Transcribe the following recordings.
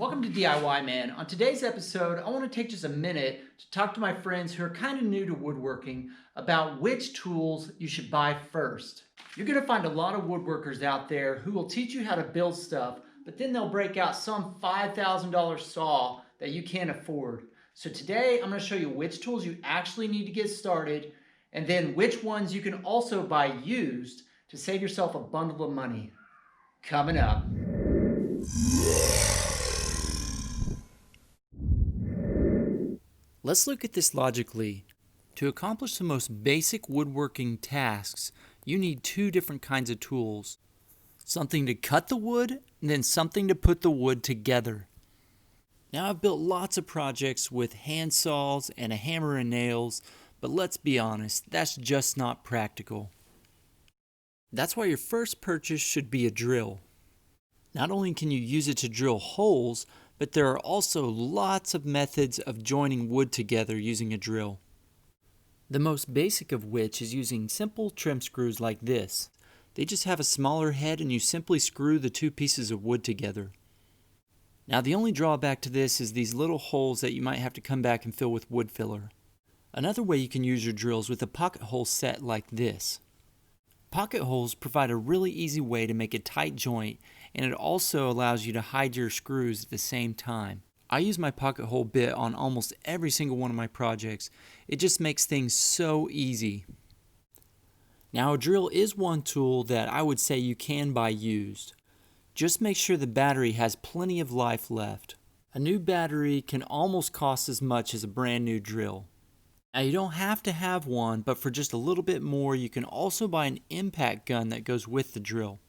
Welcome to DIYMAN. On today's episode, I want to take just a minute to talk to my friends who are kind of new to woodworking about which tools you should buy first. You're going to find a lot of woodworkers out there who will teach you how to build stuff, but then they'll break out some $5,000 saw that you can't afford. So today, I'm going to show you which tools you actually need to get started, and then which ones you can also buy used to save yourself a bundle of money. Coming up. Let's look at this logically. To accomplish the most basic woodworking tasks, you need two different kinds of tools. Something to cut the wood, and then something to put the wood together. Now, I've built lots of projects with hand saws and a hammer and nails, but let's be honest, that's just not practical. That's why your first purchase should be a drill. Not only can you use it to drill holes, but there are also lots of methods of joining wood together using a drill. The most basic of which is using simple trim screws like this. They just have a smaller head and you simply screw the two pieces of wood together. Now the only drawback to this is these little holes that you might have to come back and fill with wood filler. Another way you can use your drills with a pocket hole set like this. Pocket holes provide a really easy way to make a tight joint, and it also allows you to hide your screws at the same time. I use my pocket hole bit on almost every single one of my projects. It just makes things so easy. Now a drill is one tool that I would say you can buy used. Just make sure the battery has plenty of life left. A new battery can almost cost as much as a brand new drill. Now you don't have to have one, but for just a little bit more you can also buy an impact gun that goes with the drill.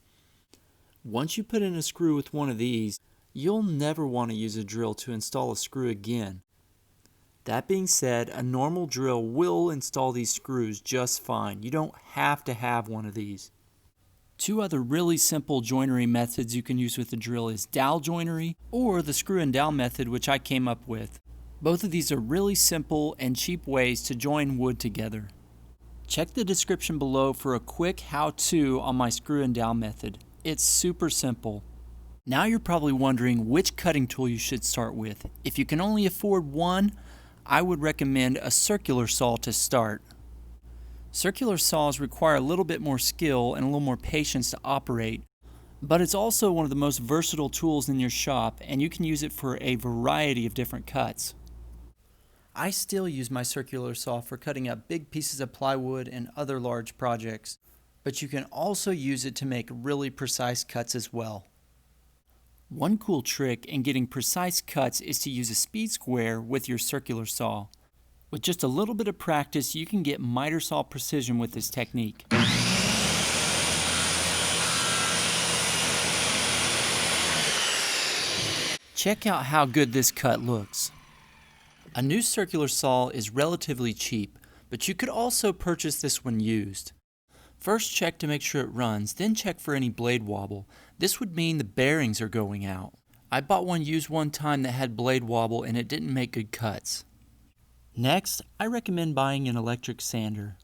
Once you put in a screw with one of these, you'll never want to use a drill to install a screw again. That being said, a normal drill will install these screws just fine. You don't have to have one of these. Two other really simple joinery methods you can use with the drill is dowel joinery or the Screw and Dowell method, which I came up with. Both of these are really simple and cheap ways to join wood together. Check the description below for a quick how-to on my Screw and Dowell method. It's super simple. Now you're probably wondering which cutting tool you should start with. If you can only afford one, I would recommend a circular saw to start. Circular saws require a little bit more skill and a little more patience to operate, but it's also one of the most versatile tools in your shop, and you can use it for a variety of different cuts. I still use my circular saw for cutting up big pieces of plywood and other large projects, but you can also use it to make really precise cuts as well. One cool trick in getting precise cuts is to use a speed square with your circular saw. With just a little bit of practice, you can get miter saw precision with this technique. Check out how good this cut looks. A new circular saw is relatively cheap, but you could also purchase this one used. First check to make sure it runs, then check for any blade wobble. This would mean the bearings are going out. I bought one used one time that had blade wobble and it didn't make good cuts. Next, I recommend buying an electric sander.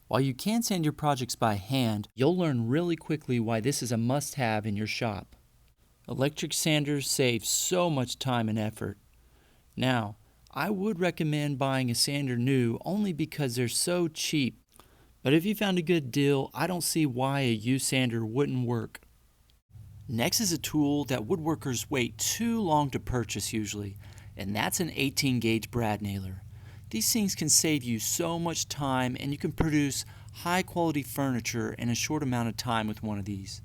While you can sand your projects by hand, you'll learn really quickly why this is a must-have in your shop. Electric sanders save so much time and effort. Now, I would recommend buying a sander new only because they're so cheap. But if you found a good deal, I don't see why a used sander wouldn't work. Next is a tool that woodworkers wait too long to purchase usually, and that's an 18 gauge brad nailer. These things can save you so much time, and you can produce high quality furniture in a short amount of time with one of these.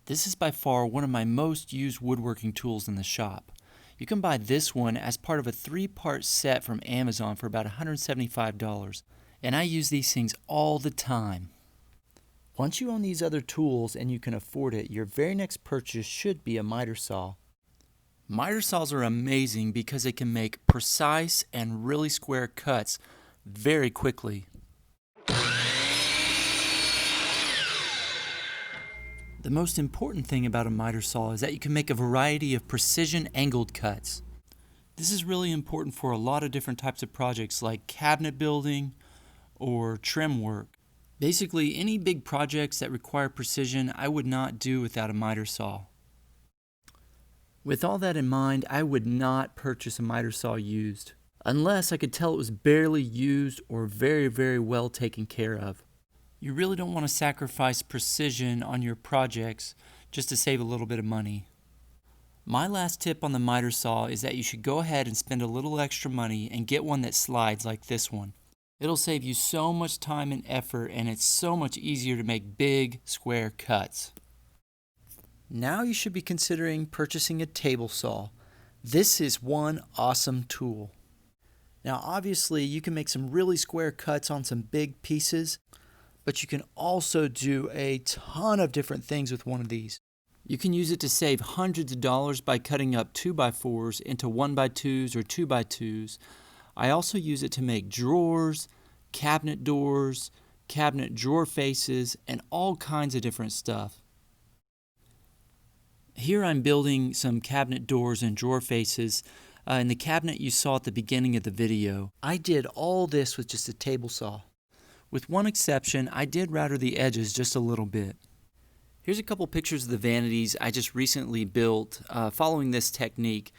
This is by far one of my most used woodworking tools in the shop. You can buy this one as part of a 3-part set from Amazon for about $175, and I use these things all the time. Once you own these other tools and you can afford it, your very next purchase should be a miter saw. Miter saws are amazing because they can make precise and really square cuts very quickly. The most important thing about a miter saw is that you can make a variety of precision angled cuts. This is really important for a lot of different types of projects like cabinet building or trim work. Basically, any big projects that require precision, I would not do without a miter saw. With all that in mind, I would not purchase a miter saw used, unless I could tell it was barely used or very, very well taken care of. You really don't want to sacrifice precision on your projects just to save a little bit of money. My last tip on the miter saw is that you should go ahead and spend a little extra money and get one that slides like this one. It'll save you so much time and effort, and it's so much easier to make big square cuts. Now you should be considering purchasing a table saw. This is one awesome tool. Now obviously you can make some really square cuts on some big pieces, but you can also do a ton of different things with one of these. You can use it to save hundreds of dollars by cutting up 2x4s into 1x2s or 2x2s. I also use it to make drawers, cabinet doors, cabinet drawer faces, and all kinds of different stuff. Here I'm building some cabinet doors and drawer faces. In the cabinet you saw at the beginning of the video, I did all this with just a table saw. With one exception, I did router the edges just a little bit. Here's a couple pictures of the vanities I just recently built following this technique.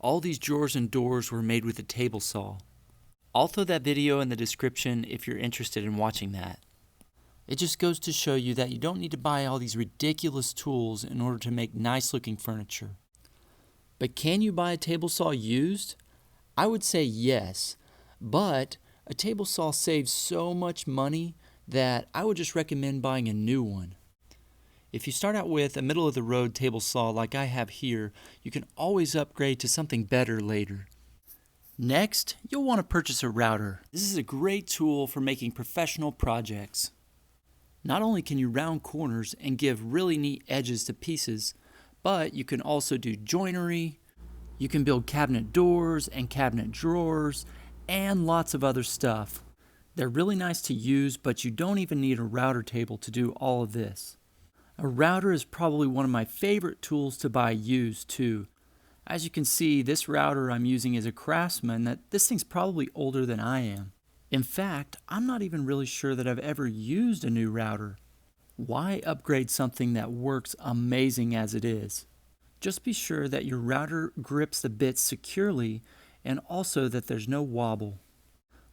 All these drawers and doors were made with a table saw. I'll throw that video in the description if you're interested in watching that. It just goes to show you that you don't need to buy all these ridiculous tools in order to make nice looking furniture. But can you buy a table saw used? I would say yes, but a table saw saves so much money that I would just recommend buying a new one. If you start out with a middle-of-the-road table saw like I have here, you can always upgrade to something better later. Next, you'll want to purchase a router. This is a great tool for making professional projects. Not only can you round corners and give really neat edges to pieces, but you can also do joinery, you can build cabinet doors and cabinet drawers, and lots of other stuff. They're really nice to use, but you don't even need a router table to do all of this. A router is probably one of my favorite tools to buy used too. As you can see, this router I'm using is a Craftsman. This thing's probably older than I am. In fact, I'm not even really sure that I've ever used a new router. Why upgrade something that works amazing as it is? Just be sure that your router grips the bits securely and also that there's no wobble.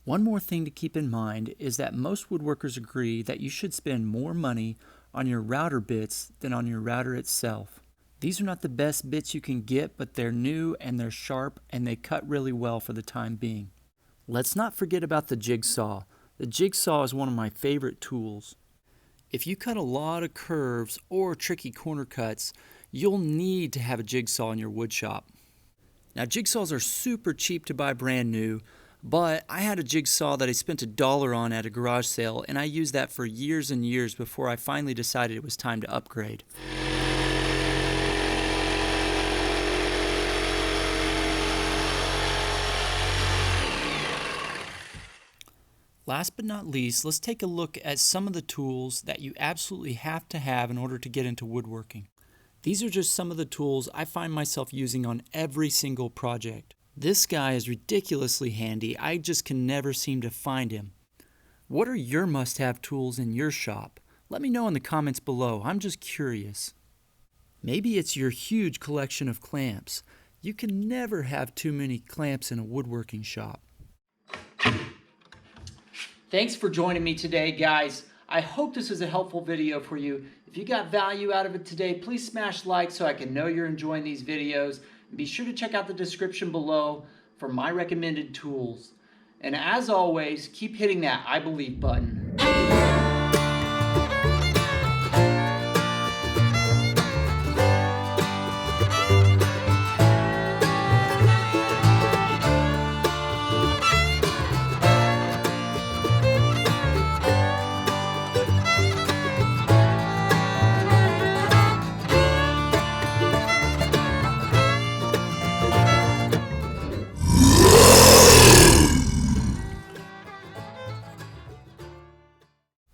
One more thing to keep in mind is that most woodworkers agree that you should spend more money on your router bits than on your router itself. These are not the best bits you can get, but they're new and they're sharp and they cut really well for the time being. Let's not forget about the jigsaw. The jigsaw is one of my favorite tools. If you cut a lot of curves or tricky corner cuts, you'll need to have a jigsaw in your wood shop. Now jigsaws are super cheap to buy brand new, but I had a jigsaw that I spent $1 on at a garage sale, and I used that for years and years before I finally decided it was time to upgrade. Last but not least, let's take a look at some of the tools that you absolutely have to have in order to get into woodworking. These are just some of the tools I find myself using on every single project. This guy is ridiculously handy. I just can never seem to find him. What are your must-have tools in your shop? Let me know in the comments below. I'm just curious. Maybe it's your huge collection of clamps. You can never have too many clamps in a woodworking shop. Thanks for joining me today, guys. I hope this was a helpful video for you. If you got value out of it today, please smash like so I can know you're enjoying these videos. Be sure to check out the description below for my recommended tools. And as always, keep hitting that I believe button.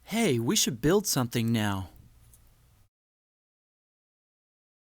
Hey, we should build something now.